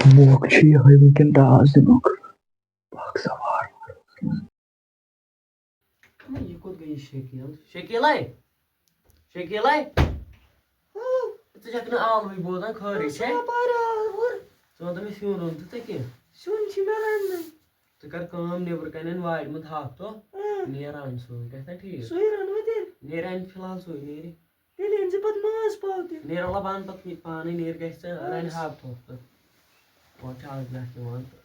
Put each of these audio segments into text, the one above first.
موقع چھُ یِہوٚے وٕنکٮ۪ن ڈاس دِنُک باغ سوار یہ کوٚت گٔیے شکیٖلے ژٕ چھَکھ نہٕ آلوٕے بوزان خٲرٕے چھے ژٕ وَنتہٕ مےٚ سیُن روٚن تہٕ ژےٚ کیٛاہ سیُن چھُ مےٚ رَننٕے ژٕ کر کٲم نیٚبرٕ کَنٮ۪ن وارِ منٛز ہاکھ تہٕ نیر اَن سُے گژھِ نا ٹھیٖک سُے رَنوا تیٚلہِ نیرِ اَنہِ فِلحال سُے نیرِ تیٚلہِ أنۍ زِ پَتہٕ ماز پاو تہِ نیرِ وَلہ بہٕ اَنہٕ پَتہٕ پانَے نیرِ گژھِ ژٕ رَنہِ ہاکھ تھوٚپ تہٕ وۄنۍ چھِ آز برٛٮ۪کھ یِوان تہٕ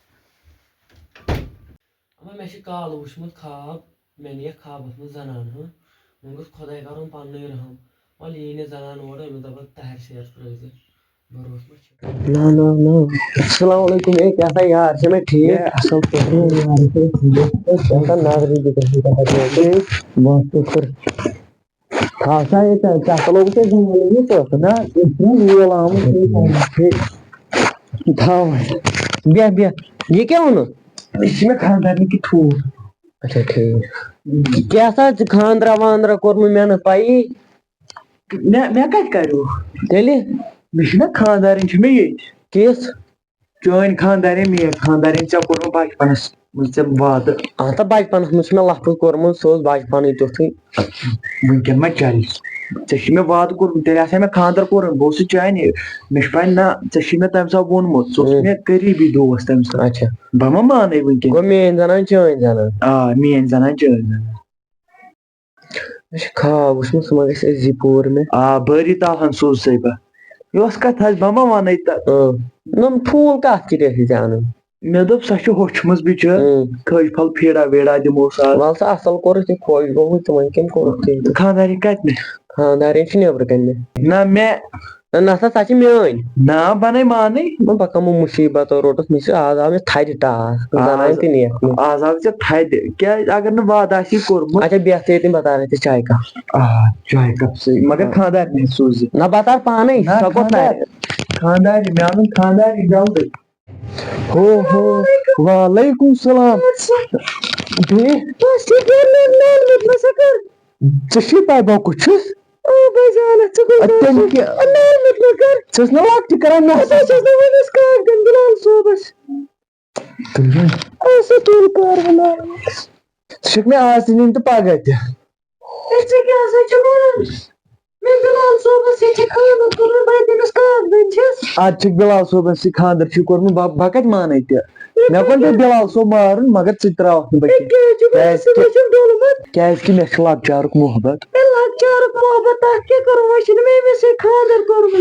اَما مےٚ چھِ کالہٕ وٕچھمُت خاب مےٚ نِیَکھ خابَس منٛز زنان وۄنۍ گوٚژھ خۄداے کَرُن پَنٛنُے رحم وَلہٕ یی نہٕ زنان اورٕ أمِس دَپَکھ تَہَرِ سیر ترٛٲیزِ بروسہٕ ما چھِ السلام علیکم اے کیسا یار سے میں ٹھیک اصل خاصا یہ چاہتا لوگ تو یہ تو نا وول آمد بیا بیا یہ کیا ون یہ میں خاندان کی ٹھوٗل اچھا ٹھیک کیا سا خاندرا واندرا کورمُت مےٚ نہٕ پَیی مےٚ کَتہِ کَریو تیٚلہِ مےٚ چھِنہ خاندارِنۍ چھِ مےٚ ییٚتہِ کِژھ چٲنۍ خاندارٮ۪ن میٛٲنۍ خاندارٮ۪ن ژےٚ کوٚرمُت بچپنس منٛز ژےٚ وعدٕ اہن سا بچپنس منٛز چھُ مےٚ لفظ کوٚرمُت سُہ اوس بچپنٕے تیُتھُے وٕنکٮ۪ن ما چلہِ ژےٚ چھُے مےٚ وعدٕ کوٚرمُت تیٚلہِ آسہِ ہا مےٚ خاندر کوٚرمُت بہٕ اوسُس چانہِ مےٚ چھُ پاے نہ ژےٚ چھُے مےٚ تمہِ ساتہٕ ووٚنمُت ژٕ اوسُکھ مےٚ قریٖبی دوس تمہِ ساتہٕ اچھا بہٕ ما مانَے وٕنکٮ۪ن گوٚو میٲنۍ زنان چٲنۍ زنان آ میٲنۍ زنان چٲنۍ زنان مےٚ چھُ خاب وٕچھمُت سُہ ما گژھِ أزی پوٗرٕ مےٚ آ بٲری تالہن سوزسَے بہٕ یۄس کتھ آسہِ بہٕ ما وَنَے تہٕ ٹھوٗل کتھ کِتھ ٲسۍ ژےٚ اَنٕنۍ مےٚ دوٚپ سۄ چھِ ہوٚچھمٕژ بِچٲر کھٔج پھل پھیٖڑا ویٖڑا دِموس آز وَلہٕ سا اَصٕل کوٚرُتھ یہِ خۄش گوٚمُت ژٕ وۄنۍ کٔمۍ کوٚرُتھ خاندارٮ۪ن کَتہِ مےٚ خاندارٮ۪ن چھِ نیٚبرٕ کَنہِ مےٚ نہ مےٚ نہ سا سۄ چھِ میٲنۍ نا بَنَے مانٕے بہٕ کَمو مُصیٖبتو روٚٹُس مےٚ چھِ آز آو مےٚ تھدِ ٹاس زنانہِ تہِ نِیَکھ آز آو ژےٚ تھدِ کیٛازِ اگر نہٕ وعدٕ آسی کوٚرمُت اچھا بیٚہہ ژٕ ییٚتٮ۪ن بہٕ تارے ژےٚ چاے کپ آ چاے کپ صحیح مگر خاندارنہِ سوٗزِ نہ بہٕ تارٕ پانے سۄ کوٚت تارِ خاندارنہِ مےٚ اَنُن خاندارنہِ جلدی ہو ہو وعلیکم السلام ژےٚ چھُے پاے بہٕ کُس چھُس ژٕ ٲس نہ لۄکٹہِ کران ژٕ چھُکھ مےٚ آز تہِ نِنۍ تہٕ پگاہ تہِ اَدٕ چھُکھ بِلال صٲبَس سۭتۍ خاندر چھُے کوٚرمُت بہٕ کَتہِ مانے تہِ مےٚ کوٚر نہٕ بِلال صٲب مارُن مگر ژٕ تہِ تراوَکھ نہٕ بہٕ کیازِ کہِ مےٚ چھُ لۄکچارُک محبت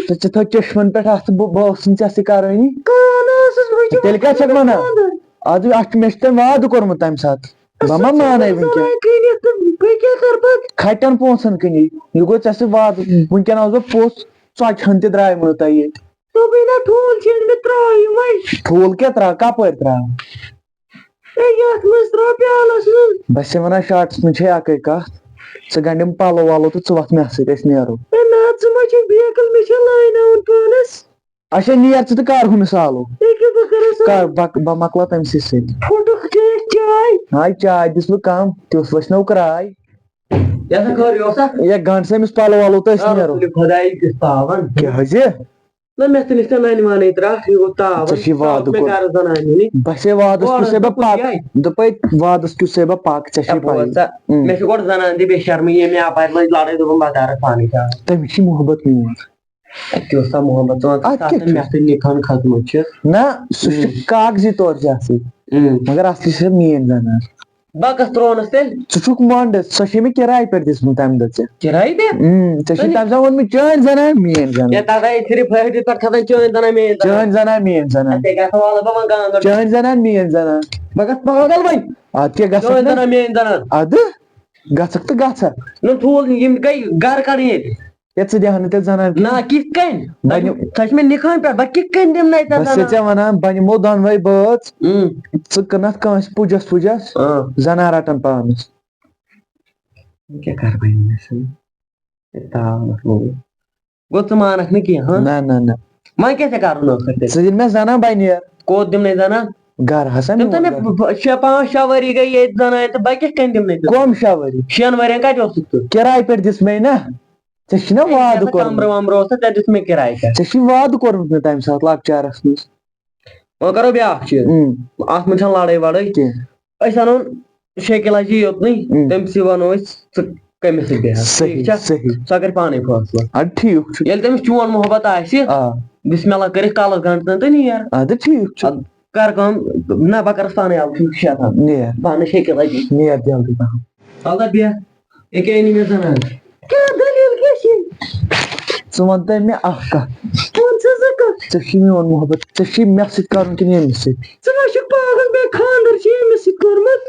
ژٕ تھٲو چشمن پٮ۪ٹھ اَتھٕ بہٕ اوسُس نہٕ ژےٚ سۭتۍ کَرٲنی تیٚلہِ کیٛاہ چھَکھ وَنان اَدٕ مےٚ چھُ تۄہہِ وعدٕ کوٚرمُت تَمہِ ساتہٕ بہٕ ما مانے وٕنکٮ۪ن کھَٹٮ۪ن پونٛسن کٕنی یہِ گوٚو ژےٚ سۭتۍ وعدٕ وٕنکٮ۪ن آس بہٕ پوٚژھ ژۄچہِ ہن تہِ درٛایہِ تۄہہِ ییٚتہِ ٹھوٗل کیٛاہ تراو کَپٲرۍ تراو بہٕ چھَسے وَنان شاٹَس منٛز چھے اَکٕے کَتھ ژٕ گنٛڈ یِم پَلو وَلو تہٕ ژٕ وَتھ مےٚ سۭتۍ أسۍ نیرو اچھا نیر ژٕ تہٕ کر ہُہ مِثالو بہٕ مۄکلاو تٔمسٕے سۭتۍ ہاے چاے دِژ بہٕ کَم تیُتھ ؤسنو کراے ہے گنٛڈ سا أمِس پَلو وَلو تہٕ أسۍ نیرو کیٛاہ حظ یہِ ژےٚ وعدٕ بَسے وعدس کیُتھُے بہٕ پَکہٕ دوٚپے وعدس کیُتھُے بہٕ پَکہٕ ژےٚ چھے پَیی تٔمِس چھِ محبت میون نہ سُہ چھُ کاغذی طور ژےٚ سۭتۍ مگر اَصلی چھِ سۄ میٲنۍ زنان ژٕ چھُکھ مۄنڈٕ سۄ چھے مےٚ کِراے پٮ۪ٹھ دِژمٕژ تَمہِ دۄہ ژےٚ ژےٚ چھُے تَمہِ ساتہٕ ووٚنمُت چٲنۍ زنان میٲنۍ زنان چٲنۍ زنان میٲنۍ زنان چٲنۍ زنان میٲنۍ زنان بہٕ گژھٕ پاگل وۄنۍ اَدٕ کیٛاہ گژھکھ اَدٕ گژھکھ تہٕ گژھکھ ہے ژٕ دِہَن نہٕ تیٚلہِ زنان بہٕ چھُسے ژےٚ وَنان بہٕ نِمو دۄنوَے بٲژ ژٕ کٕنَکھ کٲنٛسہِ پُجَس وُجَس زنان رَٹن پانَس نہ نہ نہ ژٕ دِ مےٚ زنان بہٕ نیرٕ گرٕ ہسا کۄم 6 ؤری کِراے پٮ۪ٹھ دِژ مے نہ ژےٚ چھُے نہ وعدٕ کوٚرمُت ژےٚ چھُے وعدٕ کوٚرمُت مےٚ تَمہِ ساتہٕ لۄکچارَس منٛز وۄنۍ کرو بیٛاکھ چیٖز اَتھ منٛز چھنہٕ لڑٲے وڑٲے کینٛہہ أسۍ اَنون شکیلا جی یوتنٕے تٔمسٕے وَنو أسۍ ژٕ کٔمِس سۭتۍ بیٚہکھ ٹھیٖک چھا سۄ کَرِ پانے فٲصلہٕ اَدٕ ٹھیٖک چھُ ییٚلہِ تٔمِس چون محبت آسہِ بسم اللہ کٔرِتھ کَلس گنٛڈتن تہٕ نیر اَدٕ ٹھیٖک چھُ کر کٲم نہ بہٕ کرس پانے الہٕ شیطان نیر بہٕ اَنہٕ شکیلا جی نیر جلدی پہم البتہ بیٚہہ ییٚکیٛاہ أنی مےٚ زنان کیٛاہ دٔلیٖل کیٛاہ چھِ ژٕ وَن تہٕ مےٚ اکھ کَتھ ژےٚ چھُے میون محبت ژےٚ چھُے مےٚ سۭتۍ کرُن کِنہٕ ییٚمِس سۭتۍ ژٕ ما چھُکھ پاگل مےٚ خانٛدر چھُ ییٚمِس سۭتۍ کوٚرمُت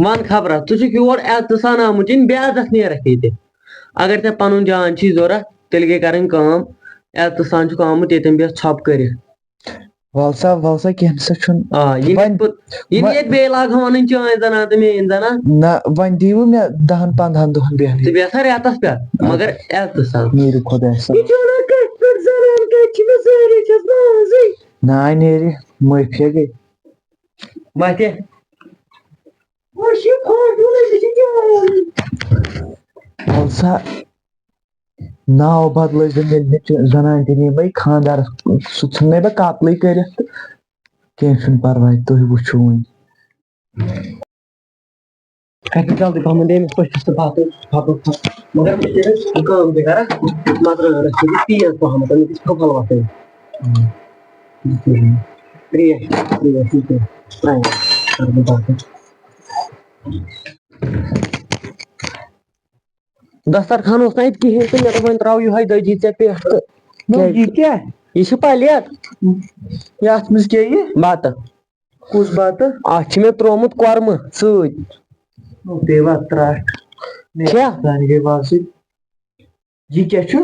وَن خبرا ژٕ چھُکھ یور عزتہٕ سان آمُت یِنہٕ بے عزت نیرکھ ییٚتہِ اگر ژےٚ پنُن جان چھی ضوٚرتھ تیٚلہِ گٔے کرٕنۍ کٲم عزتہٕ سان چھُکھ آمُت ییٚتٮ۪ن بیٚہہ ژھۄپہٕ کٔرِتھ وَل سا کیٚنٛہہ نسا چھُنہٕ یِم ییٚتہِ بیٚیہِ لاگہٕ وَنٕنۍ چٲنۍ زنان تہٕ میٲنۍ زنان نہ وۄنۍ دِیِو مےٚ 10-15 دۄہن بیٚہنہٕ ژٕ بیٚہہ سا رٮ۪تس پٮ۪ٹھ مگر عزتہٕ سان نیرِ خۄدایس مانے نہ نیرِ معٲفی گٔے وَل سا ناو بدلٲیزِ ییٚلہِ مےٚ زنان تہِ نِمَے خاندارس سُہ ژھٕننے بہٕ قتلٕے کٔرِتھ تہٕ کیٚنٛہہ چھُنہٕ پرواے تُہۍ وٕچھِو وۄنۍ جلدی پہم دے أمِس پٔژھِس تہٕ بَتہٕ مگر کٲم تہِ کرکھ مرژٕوانٛگنس چھِ تیز پہم أمِس گژھِ پھٕپھل وۄتھٕنۍ ترٛیش کرٕ بہٕ بَتہٕ دسترخان اوس نہٕ اَتہِ کِہیٖنۍ تہٕ مےٚ دوٚپ وۄنۍ تراو یِہوے دٔجی ژےٚ پٮ۪ٹھ تہٕ یہِ کیٛاہ یہِ چھِ پَلیٹ یَتھ منٛز کیٛاہ یہِ بَتہٕ کُس بَتہٕ اَتھ چھِ مےٚ ترومُت کۄرمہٕ سۭتۍ پیٚوا ترٛٹھ کیٛاہ سانہِ گٔے باسٕنۍ یہِ کیٛاہ چھُ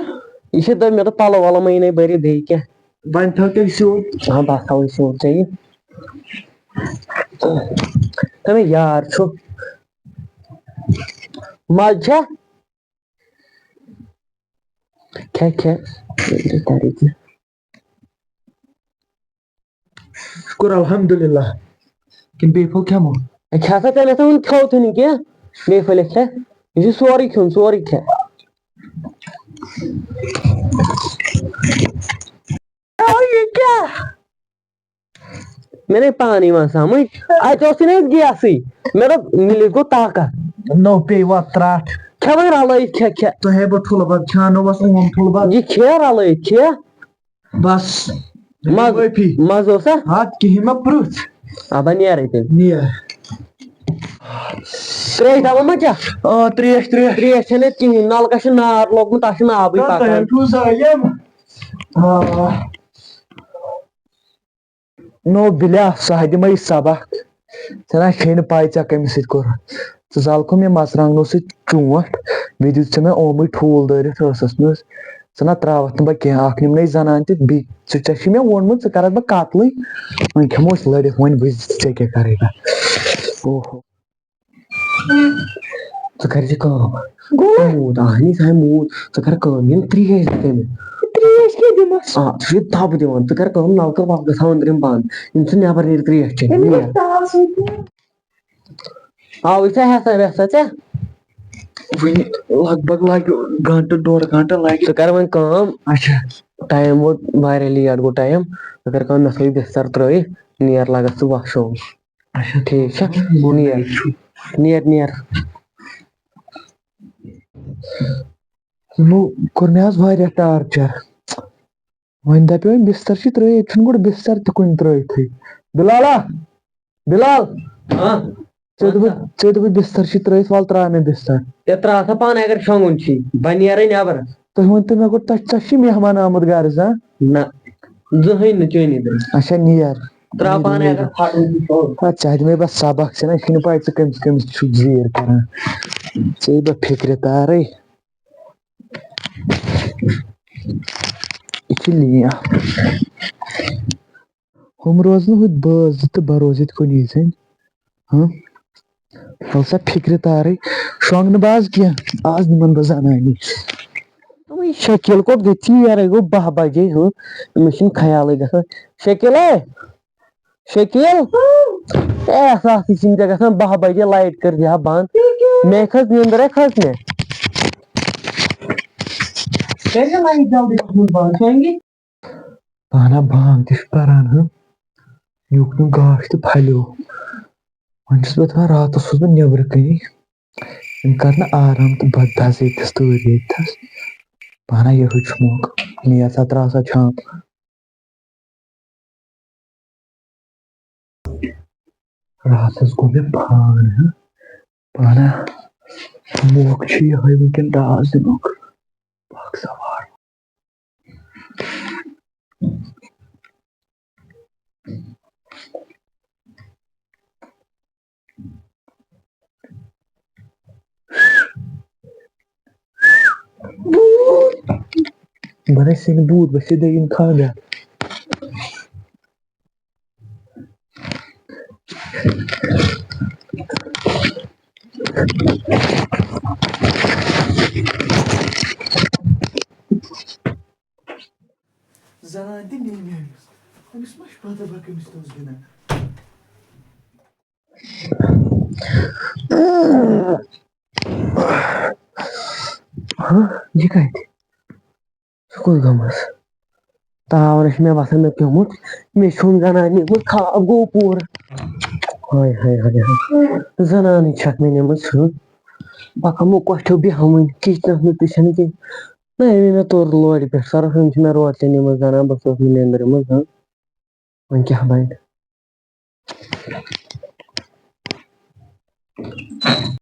یہِ چھِ مےٚ دوٚپ پَلو وَلو مہ یِنَے بٔرِتھ بیٚیہِ کیٛاہ وۄنۍ تھاو تیٚلہِ سیوٚد بس تھاوٕے سیوٚد ژےٚ تۄہہِ یار چھُ مَزٕ چھا کھےٚ شُکُر الحمدُاللہ کِنہٕ بیٚیہِ پھوٚل کھٮ۪مو کھےٚ سا ژےٚ نہٕ وُنہِ کھیوتھٕے نہٕ کینٛہہ بیٚیہِ پھٔلِتھ کھےٚ یہِ چھُ سورُے کھیوٚن سورُے کھےٚ یہِ کیٛاہ مےٚ نَے پانہٕ یِوان سمٕجھ اَتہِ اوسُے نہٕ اَسہِ گیسٕے مےٚ دوٚپ مِلِتھ گوٚو طاقت نو پیٚوا ترٛٹھ کھےٚ وۄنۍ رلٲیِتھ کھےٚ تۄہے بہٕ ٹھُلہٕ بَتہٕ کھیٛانووس اوم ٹھُلہٕ بَتہٕ یہِ کھےٚ رلٲیِتھ کھےٚ بس معٲفی مزٕ اوسا اَدٕ کِہیٖنۍ مہ پرٕٛژھ اَبا نیرٕے تیٚلہِ نیر ترٛیش ڈبہٕ ما چٮ۪کھ ترٛیش ترٛیش چھَنہٕ ییٚتہِ کِہیٖنۍ نلکس چھُ نار لوگمُت تتھ چھُنہٕ آبٕے پکان نو بِلیٛا سُہ ہا دِمے سبق ژےٚ نہ چھے نہٕ پاے ژےٚ کٔمِس سۭتۍ کوٚرُتھ ژٕ زالکھو مےٚ مرژٕوانٛگنو سۭتۍ چونٛٹھ بیٚیہِ دِژ ژےٚ مےٚ اومٕے ٹھوٗل دٲرِتھ ٲسس منٛز ژٕ نہ تراوتھ نہٕ بہٕ کینٛہہ اکھ نِمنے زنان تہِ بیٚیہِ ژےٚ چھُے مےٚ ووٚنمُت ژٕ کرکھ بہٕ قتلٕے وۄنۍ کھٮ۪مو أسۍ لٔڑِتھ وۄنۍ بُزِ ژےٚ کیٛاہ کرے بہٕ ژٕ کر زِ کٲم موٗد اہنی سا موٗد ژٕ کر کٲم یِم ترٛیش دِ تٔمِس ترٛیش کیٛاہ دِمس سُہ چھُ دب دِوان ژٕ کر کٲم نلکہٕ وَلکہٕ تھاو أنٛدرِم بنٛد یِم ژٕ نٮ۪بر نیرِ ترٛیش چٮ۪نہِ آوٕے سا ہٮ۪سا وٮ۪سا ژےٚ وُنہِ لگ بگ لگہِ گنٛٹہٕ ڈۄڑ گنٛٹہٕ لگہِ ژٕ کر وۄنۍ کٲم اچھا ٹایم ووت واریاہ لیٹ گوٚو ٹایم ژٕ کر کٲم مےٚ تھٲوِو بستر ترٲیِتھ نیر لگس ژٕ واشروٗم اچھا ٹھیٖک چھا نیر یِمو کوٚر مےٚ حظ واریاہ ٹارچر وۄنۍ دپیو أمۍ بستر چھِ ترٲیِتھ ییٚتہِ چھُنہٕ گۄڈٕ بستر تہِ کُنہِ ترٲیتھٕے بِلالا بِلال ژےٚ دوٚپُتھ بستر چھِ ترٲیِتھ وَلہٕ تراو مےٚ بستر ژےٚ تراو سا پانے اگر شۄنٛگُن چھُے بہٕ نیرے نٮ۪بر تُہۍ ؤنۍتو مےٚ گۄڈٕ ژےٚ چھُے مہمان آمُت غرض نہ زٕہٕنۍ نہٕ چٲنی دٔرۍ اچھا نیر تراو پانے اگر پھٹُن ژےٚ دِمے بہٕ سبق ژےٚ نہ چھُے نہٕ پاے ژٕ کٔمِس چھُکھ زیٖر کران ژےٚ بہٕ فِکرِ تارے یہِ چھِ لِیا ہُم روزنہٕ ہُتہِ بٲژ زٕ تہٕ بہٕ روزٕ ییٚتہِ کُنی زٔنۍ وَل سا فِکرِ تارے شۄنٛگنہٕ بہٕ آز کینٛہہ آز نِمن بہٕ زنانے شکیٖل کوٚت گٔژھی یارے گوٚو 12 بجے أمِس چھُنہٕ خیالٕے گژھان شکیٖلے شکیٖل احساسٕے چھِنہٕ ژےٚ گژھان 12 بجے لایٹ کٔرۍ زِ ہا بنٛد مےٚ کھٔژ نیٚنٛدرے کھٔژ مےٚ پانا بانگ تہِ چھُ پران نیوٗکھ نہٕ گاش تہٕ پھلیو وۄنۍ چھُس بہٕ دپان راتس اوسُس بہٕ نیبرٕ کٔنی وۄنۍ کر نہٕ آرام تہٕ بہٕ دَزٕ ییٚتھس تۭرِ ییٚتھس پانا یِہوے چھُ موقعہٕ نیٹ سا تراو سا چھانٛپ راتس گوٚو مےٚ فان پانا موقعہٕ چھُ یِہوے وٕنکٮ۪ن ڈاس دِنُک باغ سوار بنٲے سٕنٛدۍ بوٗت ؤسِتھ دٔیِم خانٛدر زنان تہِ نی میٲنِس أمِس ما چھِ پتہ بہٕ کٔمِس تہِ اوسُس گِنٛدان یہِ کتہِ سُہ کوٚت گٔمٕژ تاونس چھُ مےٚ باسان مےٚ پیوٚمُت مےٚ چھُن زنان نِمٕژ خاب گوٚو پوٗرٕ ہاے ہاے ہاے ہاے زنانٕے چھکھ مےٚ نِمٕژ سیوٚد بہٕ کمو کۄٹھیو بیٚہمہٕ وٕنۍ کِچنس منٛز تہِ چھنہٕ کینٛہہ نہ أنۍ مےٚ تورٕ لورِ پٮ۪ٹھ سۄرپھ چھِ مےٚ روتلہِ نِمٕژ زنان بہٕ چھُس نہٕ نیٚنٛدرِ منٛز وۄنۍ کیٛاہ بنہِ